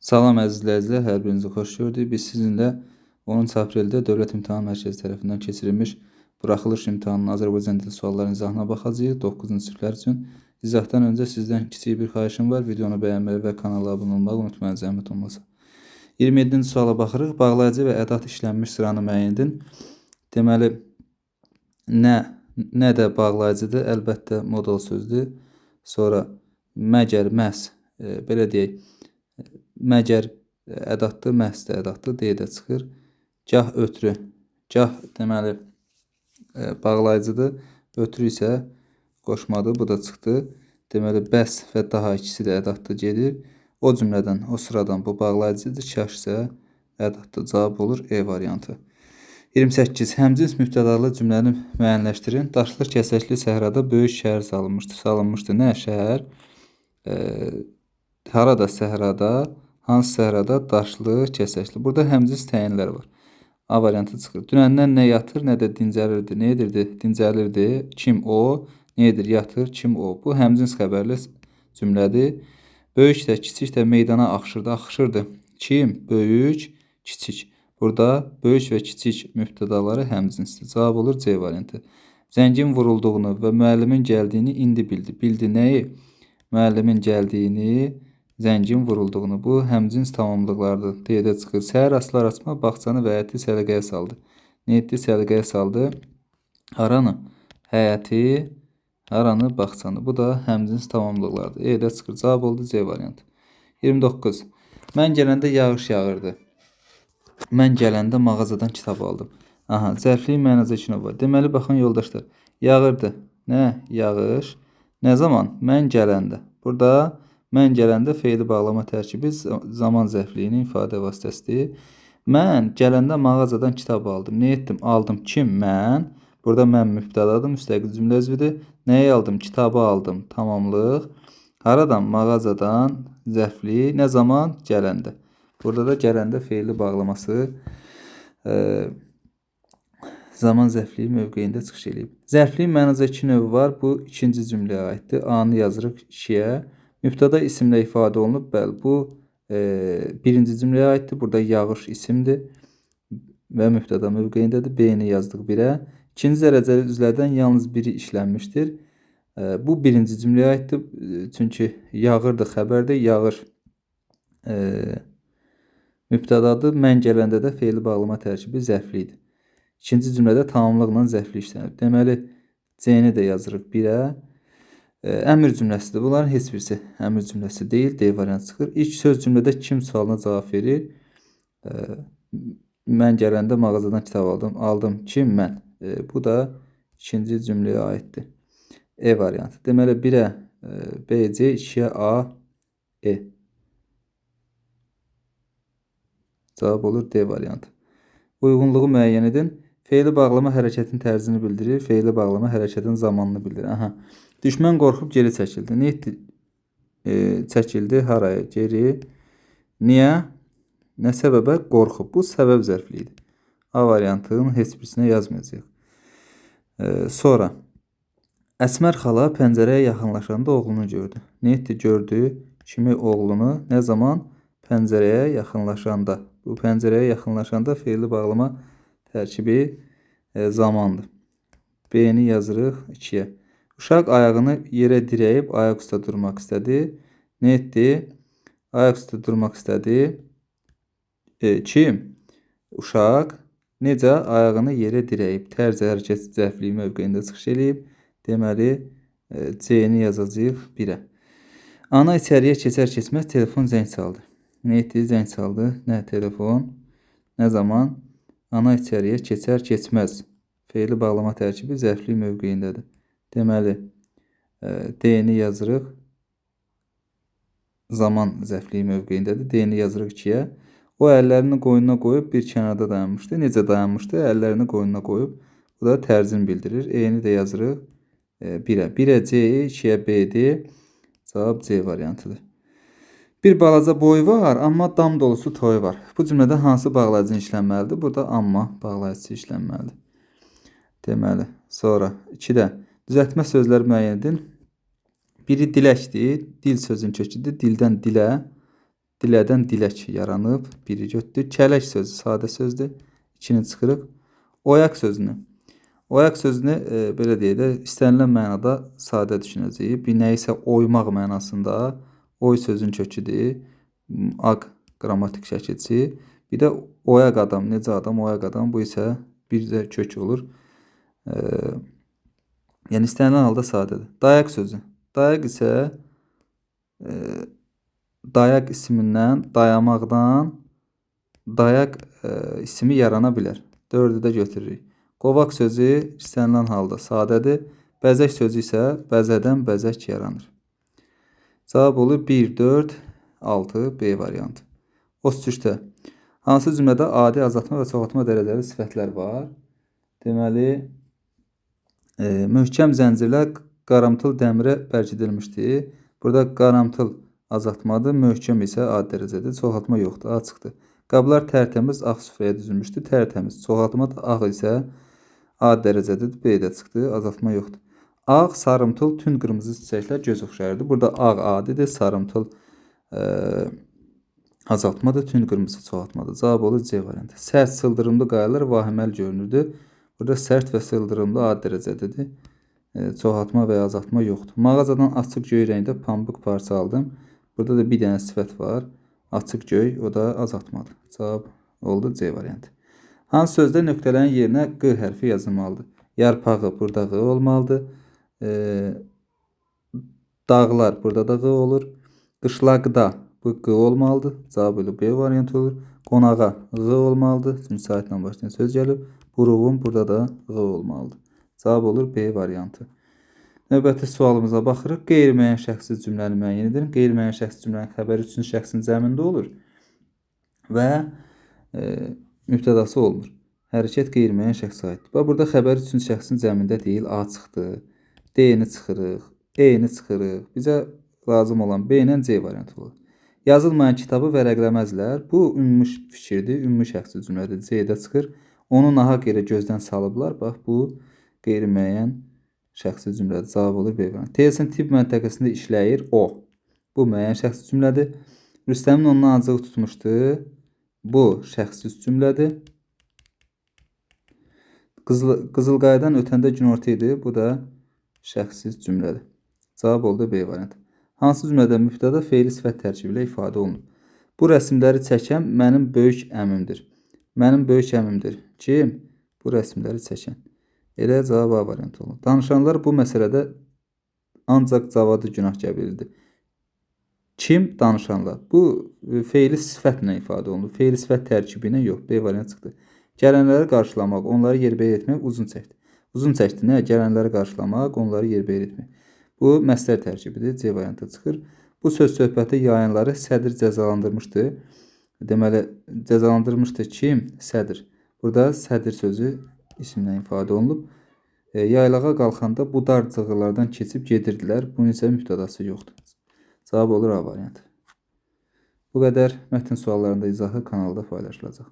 Salam əziz izləyicilər, hər birinizi xoş gördük. Biz sizinlə 10 apreldə Dövlət İmtahan Mərkəzi tərəfindən keçirilmiş buraxılış imtahanının Azərbaycan dili suallarının izahına baxacağıq 9-cu siniflər üçün. İzahdan öncə sizdən kiçik bir xahişim var. Videonu bəyənməyi və kanala abunə olmağı unutmayın, zəhmət olmasa. 27-ci suala baxırıq. Bağlayıcı və ədat işlənmiş sıranı müəyyən edin. Deməli, nə də bağlayıcıdır, əlbəttə modal sözdür. Sonra məgər, məhz, belə deyək, məgər ədatdır, məhz də ədatdır, deyə də çıxır. Gah ötrü, gah deməli bağlayıcıdır, ötrü isə qoşmadır, bu da çıxdı. Deməli, bəs və daha ikisi də ədatdır gedir. O cümlədən, o sıradan bu bağlayıcıdır, kaş isə ədatdır. Cavab olur E variantı. 28. Həmcins mübtədalı cümləni müəyyənləşdirin. Daşlı kəsəkli səhrada böyük şəhər salınmışdır. Nə şəhər? Harada səhrada? Hansı səhrada? Daşlı, kəsəkli. Burada həmcins təyinlər var. A variantı çıxır. Dünəndən nə yatır, nə də dincəlirdi. Nə edirdi? Dincəlirdi. Kim o? Nə edir? Yatır. Kim o? Bu həmcins xəbərli cümlədir. Böyük də, kiçik də meydana axışırdı. Axışırdı. Kim? Böyük, kiçik. Burada böyük və kiçik mübtədaları həmcinsdir. Cavab olur C variantı. Zəngin vurulduğunu və müəllimin gəldiyini indi bildi. Bildi nəyi? Müəllimin gəldiyini, zəngin vurulduğunu. Bu həmcins tamamlıqlardır. Deyə çıxır. Səhər asılar açma bağçanı və həyəti səliqəyə saldı. Nə etdi? Səliqəyə saldı. Haranı? Həyəti, haranı? Bağçanı. Bu da həmcins tamamlıqlardır. E-də çıxır. Cavab oldu C variantı. 29. Mən gələndə yağış yağırdı. Mən gələndə mağazadan kitab aldım. Aha, zərfliyin mənazə iki növ var. Deməli, baxın yoldaşlar, yağırdı. Nə? Yağış. Nə zaman? Mən gələndə. Burada mən gələndə feili bağlama tərkibi zaman zərfliyinin ifadə vasitəsidir. Mən gələndə mağazadan kitab aldım. Nə etdim? Aldım. Kim? Mən. Burada mən mübtədadır, müstəqil cümlə üzvüdür. Nəyi aldım? Kitabı aldım. Tamamlıq. Haradan? Mağazadan zərfli. Nə zaman? Gələndə. Burada da gələndə feili bağlaması zaman zərfliyi mövqeyində çıxış edib. Zərfliyin mənazə iki növü var. Bu ikinci cümləyə aiddir. A-nı yazırıq 2-yə. Mübtəda isimlə ifadə olunub. Bəli, bu birinci cümləyə aiddir. Burada yağış isimdir və mübtəda mövqeyindədir. B-ni yazdıq 1-ə. İkinci dərəcəli üzlərdən yalnız biri işlənmişdir. Bu birinci cümləyə aiddir. Çünki yağırdı xəbərdir. Yağır mübtədadır. Mən gələndə də feili bağlama tərkibi zərflidir. İkinci cümlədə tamamlıqla zərfli işlənir. Deməli, C-ni də yazırıq 1-ə. Əmr cümləsidir. Bunların heç birisi əmr cümləsi deyil. D variantı çıxır. İlk söz cümlədə kim sualına cavab verir? Mən gələndə mağazadan kitab aldım. Aldım. Kim? Mən. Bu da ikinci cümləyə aiddir. E variantı. Deməli, 1-ə B, C, 2-yə A, E. Cavab olur D variantı. Uyğunluğu müəyyən edin. Feili bağlama hərəkətin tərzini bildirir. Feili bağlama hərəkətin zamanını bildirir. Aha. Düşmən qorxub geri çəkildi. Nə etdi? Çəkildi. Haraya? Geri. Niyə? Nə səbəbə? Qorxub. Bu səbəb zərfliyidir. A variantının heç birisinə yazmayacaq. Sonra. Əsmər xala pəncərəyə yaxınlaşanda oğlunu gördü. Nə etdi? Gördü. Kimi? Oğlunu. Nə zaman? Pəncərəyə yaxınlaşanda. Bu pəncərəyə yaxınlaşanda feili bağlama tərkibi zamandır. B-ni yazırıq 2-yə. Uşaq ayağını yerə dirəyib ayaq üstə durmaq istədi. Nə etdi? Ayaq üstə durmaq istədi. Kim? Uşaq. Necə? Ayağını yerə dirəyib. Tərz hərəkət zərfliyi mövqeyində çıxış edib. Deməli, C-ni yazacağıq 1-ə. Ana içəriyə keçər-keçməz telefon zəng çaldı. Nə etdi? Zəng çaldı. Nə? Telefon. Nə zaman? Ana içəriyə keçər-keçməz. Feili bağlama tərkibi zərfli mövqeyindədir. Deməli, D-ni yazırıq. Zaman zərfli mövqeyindədir. D-ni yazırıq 2-yə. O əllərini qoynuna qoyub bir kənarda dayanmışdı. Necə dayanmışdı? Əllərini qoynuna qoyub. Bu da tərzini bildirir. E-ni də yazırıq 1-ə. 1-ə C, 2-yə B-dir. Cavab C variantıdır. Bir balaca boy var, amma dam dolusu toy var. Bu cümlədə hansı bağlayıcı işlənməlidir? Burada amma bağlayıcı işlənməlidir. Deməli, sonra 2-də düzəltmə sözləri müəyyən edin. Biri diləkdir, dil sözün köküdür. Dildən dilə, Dilədən dilək yaranıb. Biri götdü. Kələk sözü sadə sözdür. 2-ni çıxırıq. Oyaq sözünü. Oyaq sözünü belə deyək də istənilən mənada sadə düşünəcəyik. Bir nəyisə oymaq mənasında oy sözün köküdür. Aq qrammatik şəkilçi. Bir də oyaq adam, necə adam, oyaq adam. Bu isə bir də kök olur. Yəni istənilən halda sadədir. Dayaq sözü. Dayaq isə dayaq ismindən, dayamaqdan dayaq ismi yarana bilər. 4-ü də götürürük. Qovaq sözü istənilən halda sadədir. Bəzək sözü isə bəzədən bəzək yaranır. Cavab olur 1, 4, 6 B variantı. 33-də hansı cümlədə adi, azaltma və çoxaltma dərəcəli sifətlər var? Deməli, möhkəm zəncirlər qaramtıl dəmirə bərkidilmişdir. Burada qaramtıl azaltmadır, möhkəm isə adi dərəcədir, çoxaltma yoxdur, açıqdır. Qablar tərtəmiz ağ süfrəyə düzülmüşdür, tərtəmiz. Çoxaltma da ağ isə adi dərəcədir, B də çıxdı, azaltma yoxdur. Ağ, sarımtıl, tünd qırmızı çiçəklər göz oxşardır. Burada ağ adidir, sarımtıl azaltmadır, tünd qırmızı çoxaltmadır. Cavab olur C variantı. Sərt, sıldırımlı qayalar vahiməli görünürdü. Burada sərt və sıldırımlı adi dərəcədir. Çoxaltma və ya azaltma yoxdur. Mağazadan açıq göy rəngdə pambıq parça aldım. Burada da bir dənə sifət var. Açıq göy, o da azaltmadır. Cavab oldu C variantı. Hansı sözdə nöqtələrin yerinə Q hərfi yazılmalıdır? Yarpağı, burada Q olmalıdır. Dağlar, burada da Q olur. Qışlaqda, bu Q olmalıdır. Cavab olur B variantı olur. Qonağa Q olmalıdır. Çünki saatlə başlayan söz gəlib. Buruğun, burada da Q olmalıdır. Cavab olur B variantı. Növbəti sualımıza baxırıq. Qeyri-müəyyən şəxsiz cümləni müəyyən edin. Qeyri-müəyyən şəxsiz cümlənin xəbəri üçüncü şəxsin cəmində olur və mübtədası olmur. Hərəkət qeyri-müəyyən şəxsə aiddir. Burada xəbər üçüncü şəxsin cəmində deyil, A çıxdı. D-ni çıxırıq, E-ni çıxırıq. Bizə lazım olan B ilə C variantı olur. Yazılmayan kitabı vərəqləməzlər. Bu ümumi fikirdir, ümumi şəxsiz cümlədir. C-də çıxır. Onu nahaq yerə gözdən salıblar. Bax, bu qeyri-müəyyən şəxsiz cümlədir. Cavab olur B variantı. Tezin tibb məntəqəsində işləyir o. Bu müəyyən şəxsiz cümlədir. Rüstəmin ondan acığı tutmuşdu. Bu şəxsiz cümlədir. Qızılqayadan ötəndə günorta idi. Bu da şəxsiz cümlədir. Cavab oldu B variantı. Hansı cümlədə mübtəda fe'li sifət tərkibi ilə ifadə olunur? Bu rəsmləri çəkən mənim böyük əmimdir. Mənim böyük əmimdir. Kim? Bu rəsmləri çəkən. Elə cavab A variantı olur. Danışanlar bu məsələdə ancaq cavadı günahkar bilirdi. Kim? Danışanlar. Bu fe'li sifətlə ifadə olunur. Fe'li sifət tərkibi ilə yox. B variantı çıxdı. Gələnləri qarşılamaq, onları yerbəyer etmək uzun çəkdi. Uzun çəkdi nə? Gələnləri qarşılamaq, onları yerbəyer etmək. Bu məsdər tərkibidir. C variantı çıxır. Bu söz söhbəti yayınları sədr cəzalandırmışdı. Deməli, cəzalandırmışdı kim? Sədr. Burada sədr sözü isimlə ifadə olunub. Yaylağa qalxanda bu dar cığırlardan keçib gedirdilər. Bunun isə mübtədası yoxdur. Cavab olur A variantı. Bu qədər mətn suallarında izahı kanalda paylaşılacaq.